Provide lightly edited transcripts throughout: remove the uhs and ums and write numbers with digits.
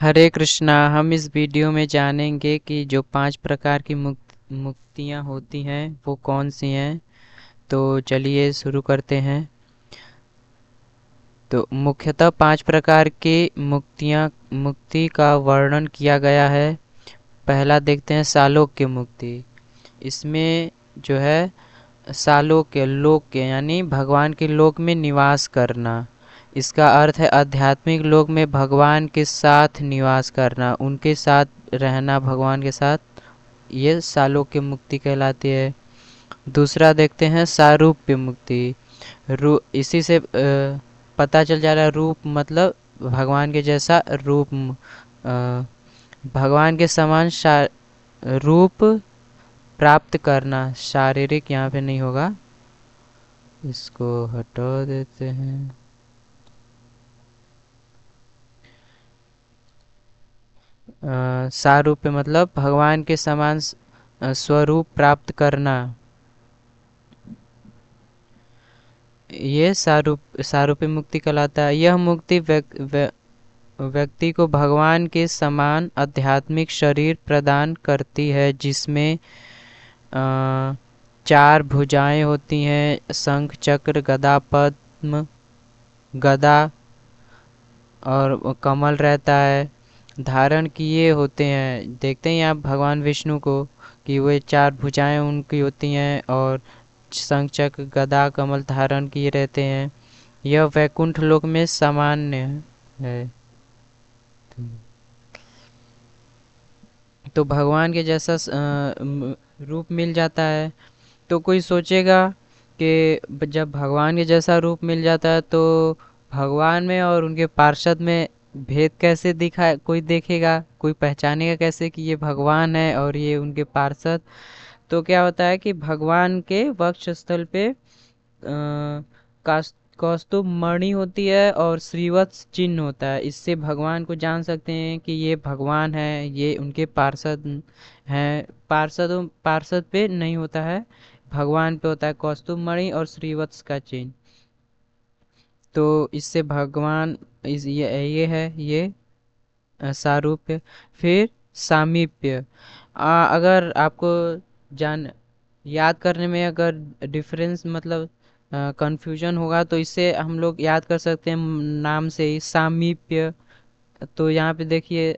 हरे कृष्णा। हम इस वीडियो में जानेंगे कि जो 5 प्रकार की मुक्तियाँ होती हैं वो कौन सी हैं। तो चलिए शुरू करते हैं। तो मुख्यतः 5 प्रकार की मुक्ति का वर्णन किया गया है। पहला देखते हैं सालोक्य मुक्ति। इसमें जो है सालोक्य लोक के यानी भगवान के लोक में निवास करना। इसका अर्थ है आध्यात्मिक लोक में भगवान के साथ निवास करना, उनके साथ रहना भगवान के साथ। ये सालोक्य मुक्ति कहलाती है। दूसरा देखते हैं सारूप्य मुक्ति। इसी से पता चल जा रहा है रूप मतलब भगवान के जैसा रूप, भगवान के समान रूप प्राप्त करना। शारीरिक यहाँ पे नहीं होगा, इसको हटा देते हैं। सारूप्य मतलब भगवान के समान स्वरूप प्राप्त करना। ये सारूप्य मुक्ति कहलाता है। यह मुक्ति व्यक्ति को भगवान के समान आध्यात्मिक शरीर प्रदान करती है जिसमें अ, 4 भुजाएं होती हैं, शंख चक्र गदा पद्म गदा और कमल रहता है। धारण किए होते हैं, देखते हैं आप भगवान विष्णु को कि वे 4 भुजाएं उनकी होती हैं और शंख चक्र गदा कमल धारण किए रहते हैं। यह वैकुंठ लोक में सामान्य है। तो भगवान के जैसा रूप मिल जाता है। तो कोई सोचेगा कि जब भगवान के जैसा रूप मिल जाता है तो भगवान में और उनके पार्षद में भेद कैसे दिखा, कोई देखेगा, कोई पहचानेगा कैसे कि ये भगवान है और ये उनके पार्षद। तो क्या होता है कि भगवान के वक्षस्थल पे कौस्तुभ मणि होती है और श्रीवत्स चिन्ह होता है। इससे भगवान को जान सकते हैं कि ये भगवान है, ये उनके पार्षद हैं। पार्षद पे नहीं होता है, भगवान पे होता है कौस्तुभ मणि और श्रीवत्स का चिन्ह। तो इससे भगवान ये है ये सारूप्य। फिर सामीप्य। अगर आपको जान याद करने में अगर डिफरेंस मतलब कंफ्यूजन होगा तो इससे हम लोग याद कर सकते हैं नाम से ही सामीप्य। तो यहाँ पे देखिए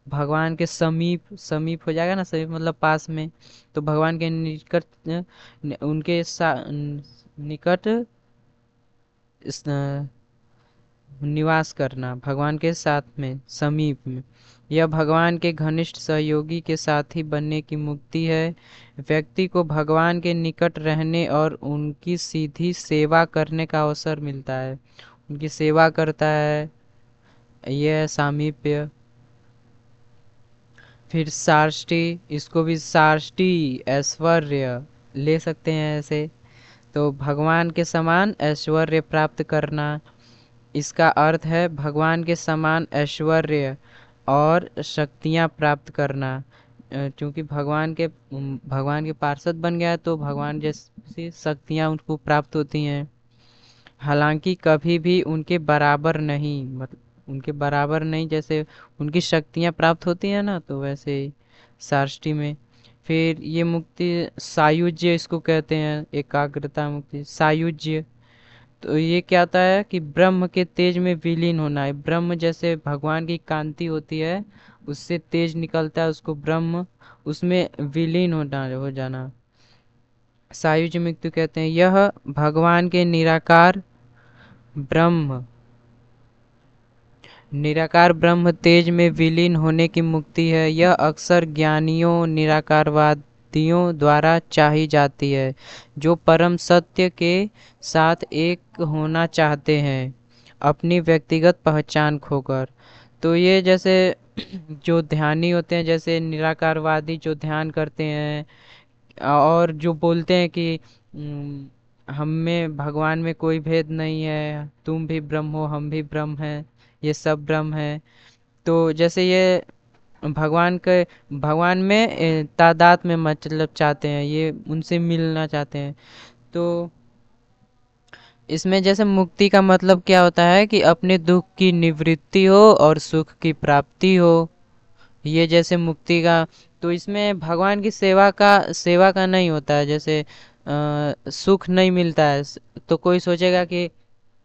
भगवान के समीप समीप हो जाएगा ना, समीप मतलब पास में। तो भगवान के निकट उनके निकट निवास करना, भगवान के साथ में समीप में। यह भगवान के घनिष्ठ सहयोगी के साथी बनने की मुक्ति है। व्यक्ति को भगवान के निकट रहने और उनकी सीधी सेवा करने का अवसर मिलता है, उनकी सेवा करता है। यह है सामीप्य। फिर सार्ष्टी, इसको भी सार्ष्टी ऐश्वर्य ले सकते हैं ऐसे। तो भगवान के समान ऐश्वर्य प्राप्त करना। इसका अर्थ है भगवान के समान ऐश्वर्य और शक्तियाँ प्राप्त करना। क्योंकि भगवान के पार्षद बन गया है तो भगवान जैसी शक्तियाँ उनको प्राप्त होती हैं। हालांकि कभी भी उनके बराबर नहीं, मतलब उनके बराबर नहीं, जैसे उनकी शक्तियाँ प्राप्त होती हैं ना तो वैसे ही सार्ष्टी में। फिर ये मुक्ति सायुज्य इसको कहते हैं, एकाग्रता मुक्ति सायुज्य। तो ये क्या होता है कि ब्रह्म के तेज में विलीन होना है। ब्रह्म जैसे भगवान की कांति होती है, उससे तेज निकलता है, उसको ब्रह्म उसमें विलीन हो जाना सायुज्य मृत्यु कहते हैं। यह भगवान के ब्रह्म निराकार ब्रह्म तेज में विलीन होने की मुक्ति है। यह अक्सर ज्ञानियों निराकारवादियों द्वारा चाही जाती है जो परम सत्य के साथ एक होना चाहते हैं अपनी व्यक्तिगत पहचान खोकर। तो ये जैसे जो ध्यानी होते हैं, जैसे निराकारवादी जो ध्यान करते हैं और जो बोलते हैं कि हम में भगवान में कोई भेद नहीं है, तुम भी ब्रह्म हो हम भी ब्रह्म हैं, ये सब ब्रह्म है। तो जैसे ये भगवान में तादाद में मतलब चाहते हैं, ये उनसे मिलना चाहते हैं। तो इसमें जैसे मुक्ति का मतलब क्या होता है कि अपने दुख की निवृत्ति हो और सुख की प्राप्ति हो, ये जैसे मुक्ति का। तो इसमें भगवान की सेवा का नहीं होता है, जैसे सुख नहीं मिलता है। तो कोई सोचेगा कि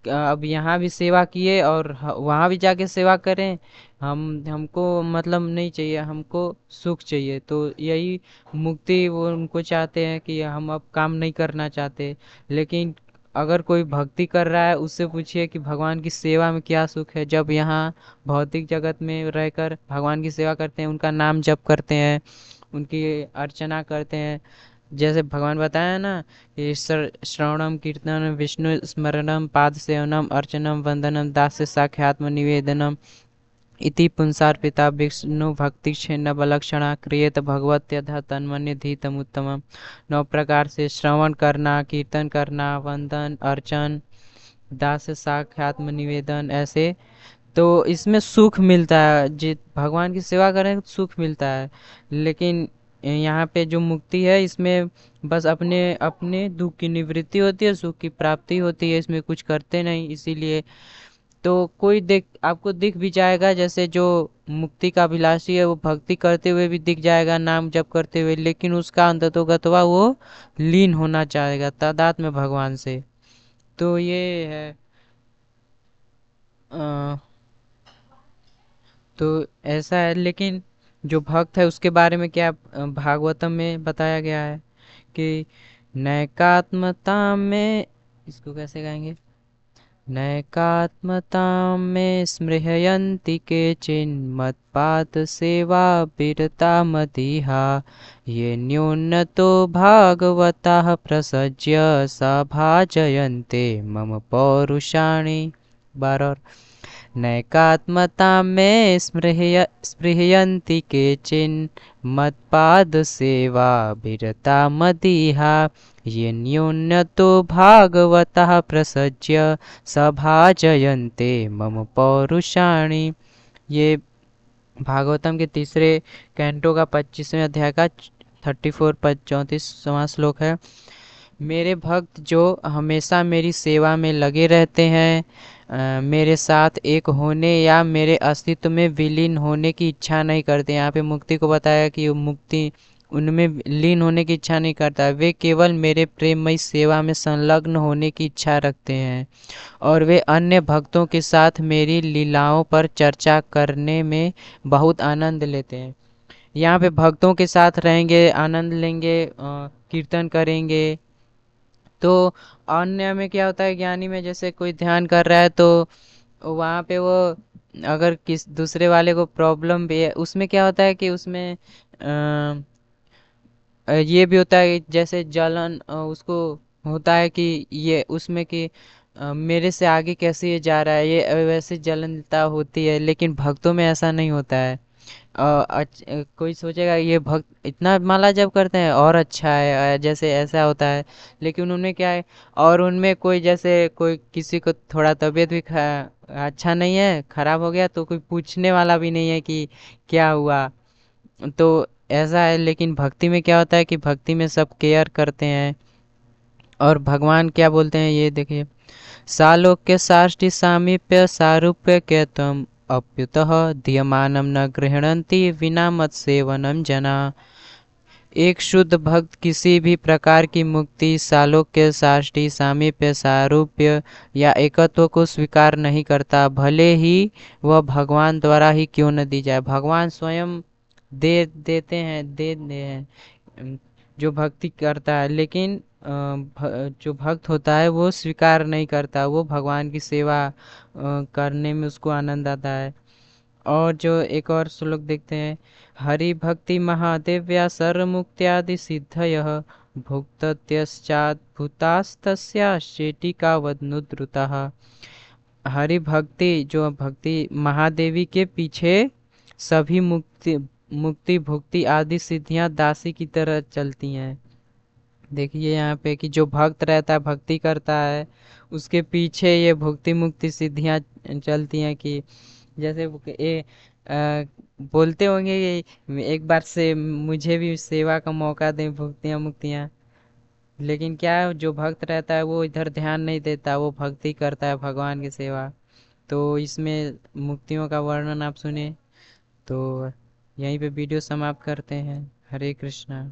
अब यहाँ भी सेवा किए और वहाँ भी जाके सेवा करें, हमको मतलब नहीं चाहिए, हमको सुख चाहिए। तो यही मुक्ति वो उनको चाहते हैं कि हम अब काम नहीं करना चाहते। लेकिन अगर कोई भक्ति कर रहा है, उससे पूछिए कि भगवान की सेवा में क्या सुख है। जब यहाँ भौतिक जगत में रहकर भगवान की सेवा करते हैं, उनका नाम जप करते हैं, उनकी अर्चना करते हैं, जैसे भगवान बताया ना कि श्रवणम कीर्तनम विष्णु स्मरणम पाद सेवनम अर्चनम वंदनम दास्य साख्यात्म निवेदनम इति पुंसार्पिता विष्णु भक्ति छिन्न बलक्षणा क्रियत भगवत्यधा तन्मन्य धीतमुत्तमम। 9 प्रकार से श्रवण करना, कीर्तन करना, वंदन, अर्चन, दास्य साख्यात्म निवेदन, ऐसे। तो इसमें सुख मिलता है, जित भगवान की सेवा करें तो सुख मिलता है। लेकिन यहाँ पे जो मुक्ति है, इसमें बस अपने अपने दुख की निवृत्ति होती है, सुख की प्राप्ति होती है, इसमें कुछ करते नहीं। इसीलिए तो कोई देख आपको दिख भी जाएगा, जैसे जो मुक्ति का अभिलाषी है वो भक्ति करते हुए भी दिख जाएगा, नाम जप करते हुए, लेकिन उसका अंततोगत्वा वो लीन होना चाहेगा तादात्म्य में भगवान से। तो ये है। अ, तो ऐसा है। लेकिन जो भक्त है उसके बारे में क्या भागवतम में बताया गया है कि नैकात्मता में, इसको कैसे गाएंगे, नैकात्मतां मे स्मृहयन्ति केचिन्मत्पादसेवा विरता मदीहा ये न्यूनतो भागवताः प्रसज्य सभाजयन्ते मम पौरुषाणि। बार और नैकात्मतां मे स्पृहयन्ति केचिन् मत्पादसेवाभिरता मदीहा ये न्यूनतो भागवतः प्रसज्य सभाजयन्ते मम पौरुषाणि। ये भागवतम के तीसरे कैंटो का 25वें अध्याय का 34-34वां श्लोक है। मेरे भक्त जो हमेशा मेरी सेवा में लगे रहते हैं, मेरे साथ एक होने या मेरे अस्तित्व में विलीन होने की इच्छा नहीं करते। यहाँ पे मुक्ति को बताया कि मुक्ति उनमें लीन होने की इच्छा नहीं करता, वे केवल मेरे प्रेममयी सेवा में संलग्न होने की इच्छा रखते हैं और वे अन्य भक्तों के साथ मेरी लीलाओं पर चर्चा करने में बहुत आनंद लेते हैं। यहाँ पे भक्तों के साथ रहेंगे, आनंद लेंगे, कीर्तन करेंगे। तो अन्य में क्या होता है, ज्ञानी में जैसे कोई ध्यान कर रहा है तो वहाँ पे वो अगर किस दूसरे वाले को प्रॉब्लम भी है, उसमें क्या होता है कि उसमें ये भी होता है कि जैसे जलन उसको होता है कि ये उसमें कि मेरे से आगे कैसे ये जा रहा है, ये वैसे जलनता होती है। लेकिन भक्तों में ऐसा नहीं होता है। कोई सोचेगा ये भक्त इतना माला जप करते हैं और अच्छा है, जैसे ऐसा होता है। लेकिन उनमें क्या है, और उनमें कोई जैसे कोई किसी को थोड़ा तबीयत भी अच्छा नहीं है, खराब हो गया, तो कोई पूछने वाला भी नहीं है कि क्या हुआ। तो ऐसा है। लेकिन भक्ति में क्या होता है कि भक्ति में सब केयर करते हैं। और भगवान क्या बोलते हैं ये देखिए, सालोक्य साष्टि सामीप्य सारूप्य केतम अप्युतः दीयमानम न गृह्णन्ति विना मत सेवनम जना। एक शुद्ध भक्त किसी भी प्रकार की मुक्ति, सालोक्य साष्टि सामीप्य सारूप्य या एकत्व को स्वीकार नहीं करता, भले ही वह भगवान द्वारा ही क्यों न दी जाए। भगवान स्वयं दे हैं जो भक्ति करता है। लेकिन जो भक्त होता है वो स्वीकार नहीं करता, वो भगवान की सेवा करने में उसको आनंद आता है। और जो एक और श्लोक देखते हैं, हरि भक्ति महादेव्या सर्वमुक्त्यादि सिद्धयः भुक्तत्यश्चाद्भुतास्तस्या शेटिकावदनुद्रुतः। हरि भक्ति, जो भक्ति महादेवी के पीछे सभी मुक्ति मुक्ति भुक्ति आदि सिद्धियां दासी की तरह चलती हैं। देखिए यहाँ पे कि जो भक्त रहता है, भक्ति करता है, उसके पीछे ये भुक्ति मुक्ति सिद्धियां चलती हैं। कि जैसे बोलते होंगे कि एक बार से मुझे भी सेवा का मौका दें, भुक्तियां मुक्तियां। लेकिन क्या है, जो भक्त रहता है वो इधर ध्यान नहीं देता, वो भक्ति करता है भगवान की सेवा। तो इसमें मुक्तियों का वर्णन आप सुने। तो यहीं पे वीडियो समाप्त करते हैं। हरे कृष्णा।